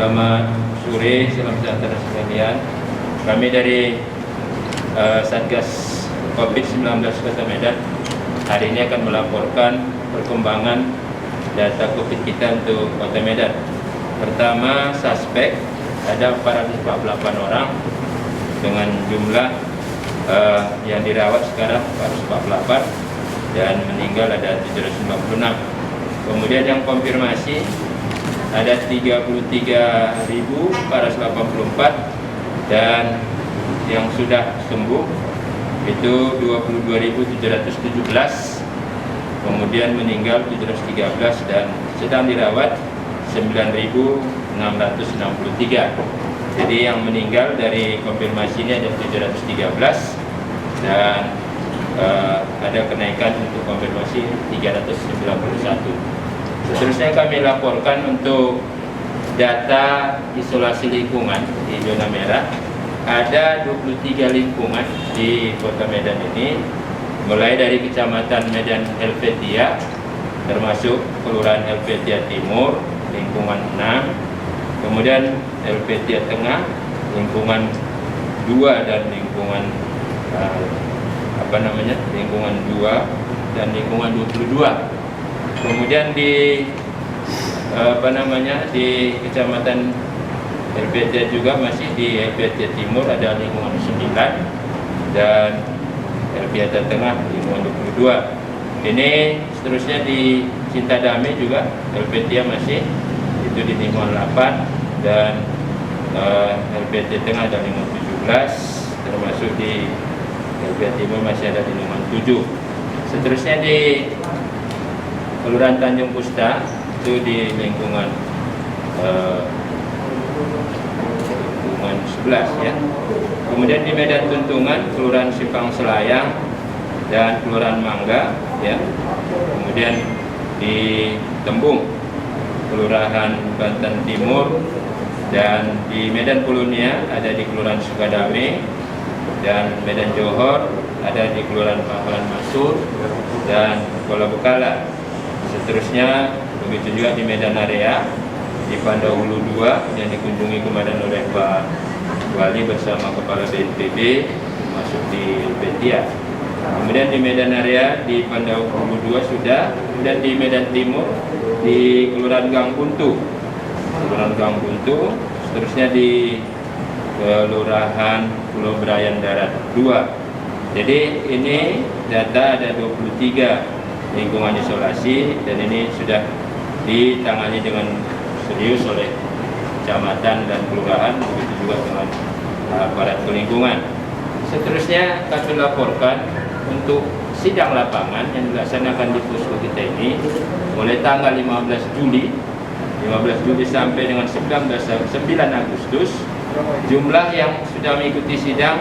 Selamat sore, salam sejahtera sekalian. Kami dari Satgas COVID-19 Kota Medan hari ini akan melaporkan perkembangan data COVID kita untuk Kota Medan. Pertama, suspek ada 448 orang dengan jumlah yang dirawat sekarang 448 dan meninggal ada 796. Kemudian yang konfirmasi ada 33.484 dan yang sudah sembuh itu 22.717. Kemudian meninggal 713 dan sedang dirawat 9.663. Jadi yang meninggal dari konfirmasi ini ada 713 dan ada kenaikan untuk konfirmasi 391. Seterusnya kami laporkan untuk data isolasi lingkungan di zona merah. Ada 23 lingkungan di Kota Medan ini, mulai dari Kecamatan Medan Helvetia, termasuk Kelurahan Helvetia Timur, lingkungan 6, kemudian Helvetia Tengah, lingkungan 2 dan lingkungan lingkungan 2 dan lingkungan 22. Kemudian di di Kecamatan Helvetia juga masih di Helvetia Timur ada lingkungan 9 dan Helvetia Tengah lingkungan 22. Ini seterusnya di Cintadamai juga Helvetia masih itu di lingkungan 8 dan Helvetia Tengah ada lingkungan 17, termasuk di Helvetia Timur masih ada di lingkungan 7. Seterusnya di Kelurahan Tanjung Pusta itu di lingkungan 11 ya. Kemudian di Medan Tuntungan Kelurahan Sipang Selayang dan Kelurahan Mangga ya. Kemudian di Tembung Kelurahan Banten Timur dan di Medan Polonia ada di Kelurahan Sukadame dan Medan Johor ada di Kelurahan Pakuan Masur dan Kuala Bekala. Seterusnya begitu juga di Medan Area di Pandau-Hulu 2 yang dikunjungi kemarin oleh Pak Wali bersama Kepala BNPB masuk di Helvetia. Kemudian di Medan Area di Pandau-Hulu 2 sudah, dan di Medan Timur di Kelurahan Gang Buntu. Seterusnya di Kelurahan Pulau Brayan Darat 2. Jadi ini data ada 23 lingkungan isolasi dan ini sudah ditangani dengan serius oleh kecamatan dan kelurahan, begitu juga dengan aparat lingkungan. Seterusnya kami laporkan untuk sidang lapangan yang dilaksanakan di posko kita ini mulai tanggal 15 Juli sampai dengan 9 Agustus. Jumlah yang sudah mengikuti sidang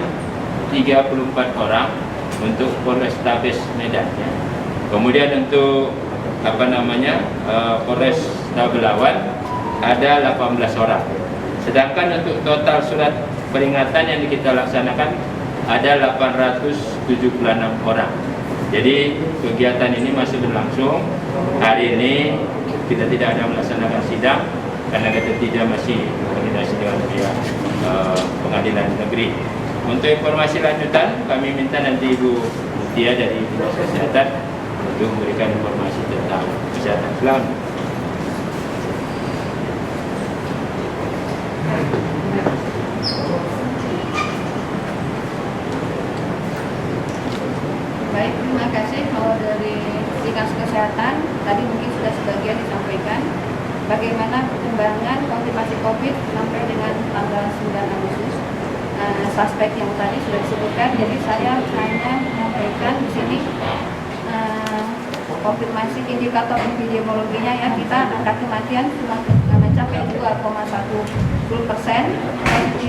34 orang untuk Polrestabes Medan ya. Kemudian untuk Polres Tabelawan ada 18 orang. Sedangkan untuk total surat peringatan yang kita laksanakan ada 876 orang. Jadi kegiatan ini masih berlangsung. Hari ini kita tidak ada melaksanakan sidang karena kita tidak masih koordinasi dengan pihak pengadilan negeri. Untuk informasi lanjutan kami minta nanti Ibu Mutia dari Dinas Kesehatan untuk memberikan informasi tentang kesehatan. Selamat. Baik, terima kasih. Kalau dari Dinas Kesehatan tadi mungkin sudah sebagian disampaikan bagaimana perkembangan konfirmasi COVID sampai dengan tanggal 9 Agustus. Suspek yang tadi sudah disebutkan, jadi saya hanya menyampaikan di sini konfirmasi indikator epidemiologinya ya, kita angka kematian sudah mencapai 2,10%,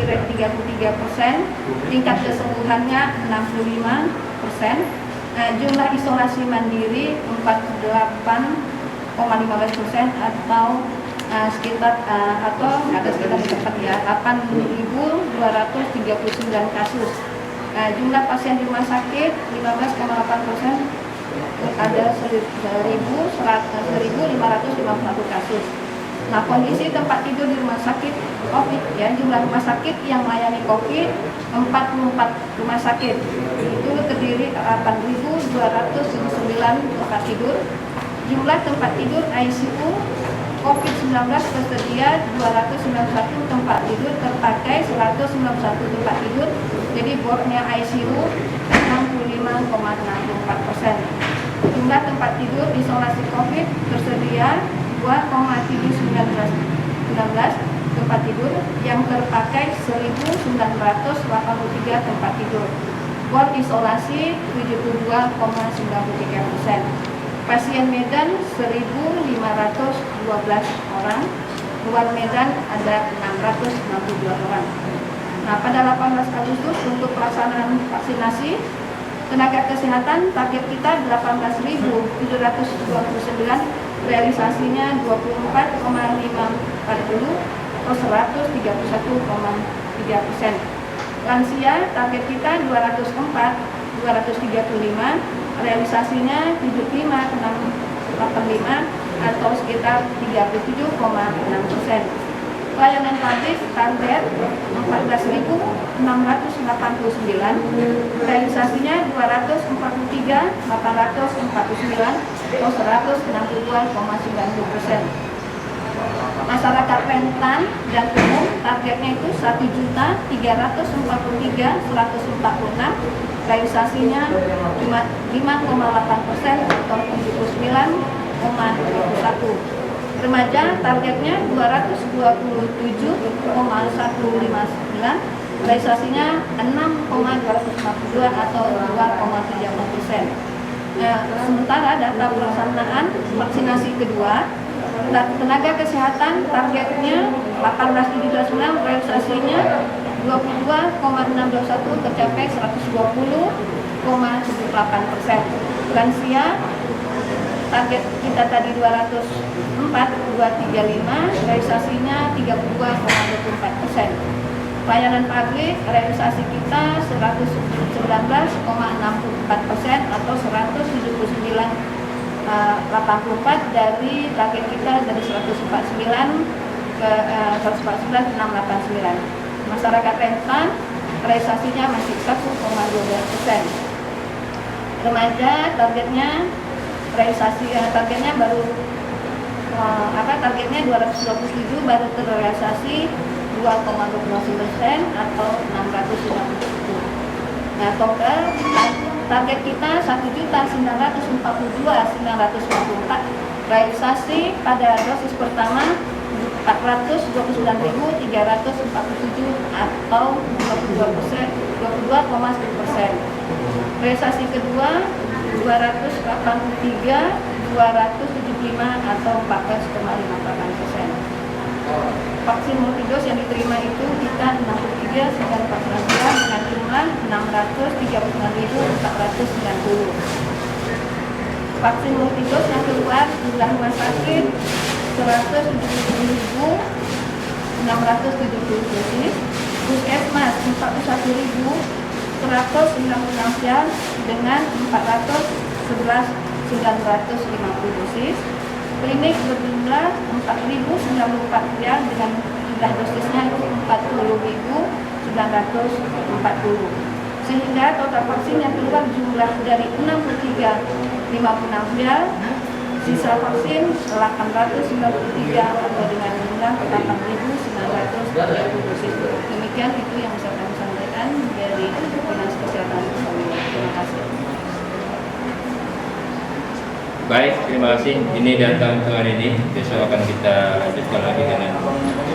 rate 33%, tingkat kesembuhannya 65%, jumlah isolasi mandiri 48,15% atau sekitar ya 8.239 kasus. Jumlah pasien di rumah sakit 15,8%, ada 1.551 kasus. Nah, kondisi tempat tidur di rumah sakit COVID ya, jumlah rumah sakit yang melayani COVID 44 rumah sakit. Itu terdiri 8.209 tempat tidur. Jumlah tempat tidur ICU COVID-19 tersedia 291 tempat tidur, terpakai 191 tempat tidur. Jadi bornya ICU 65,64%. Jumlah tempat tidur isolasi COVID tersedia 2,719 tempat tidur, yang terpakai 1.983 tempat tidur. Bor isolasi 72,93%. Pasien Medan 1.512 orang, luar Medan ada 662 orang. Nah, pada 18 Agustus untuk pelaksanaan vaksinasi, tenaga kesehatan target kita 18.729, realisasinya 24,540 atau 131,3%. Lansia target kita 235, realisasinya 75,685 atau sekitar 37,6%. Pelayanan publik target 14.689, realisasinya 243.849 atau 162,90%. Masyarakat rentan dan umum targetnya itu 1.343.146, realisasinya 5,8% atau 79,21. Remaja targetnya 227,159, realisasinya 6,252 atau 2,30%. Sementara data pelaksanaan vaksinasi kedua, tenaga kesehatan targetnya 18.709, realisasinya 22,621, tercapai 120,78%. Lansia target kita tadi 235, realisasinya 32,24%. Pelayanan publik realisasi kita 119,64% atau 179,84 dari target kita dari 149 ke 149,689. Masyarakat rentan realisasinya masih 1,12%. Remaja targetnya baru targetnya 227, baru terrealisasi 2,29% atau 650. Nah, total target kita 1.942.954, realisasi pada dosis pertama 429.347 atau 22,10%. Realisasi kedua 283.275 atau 14,58%. Vaksin multidos yang diterima itu kita 63.914 dengan jumlah 639.490. Vaksin multidos yang keluar jumlah rumah sakit 170.670 dosis, puskesmas 41.196 vial dengan 411.950 dosis, klinik berjumlah 4.094 vial dengan jumlah dosisnya 40.940, sehingga total vaksin yang keluar jumlah dari 63.56 vial, sisa vaksin 893 atau dengan jumlah 8.930 dosis. Demikian itu yang bisa kami sampaikan dari Dinas Kesehatan. Terima kasih. Baik, terima kasih. Ini data untuk hari ini. Besok akan kita lanjutkan lagi dengan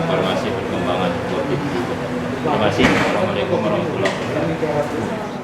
informasi perkembangan COVID. Terima kasih. Assalamualaikum warahmatullahi wabarakatuh.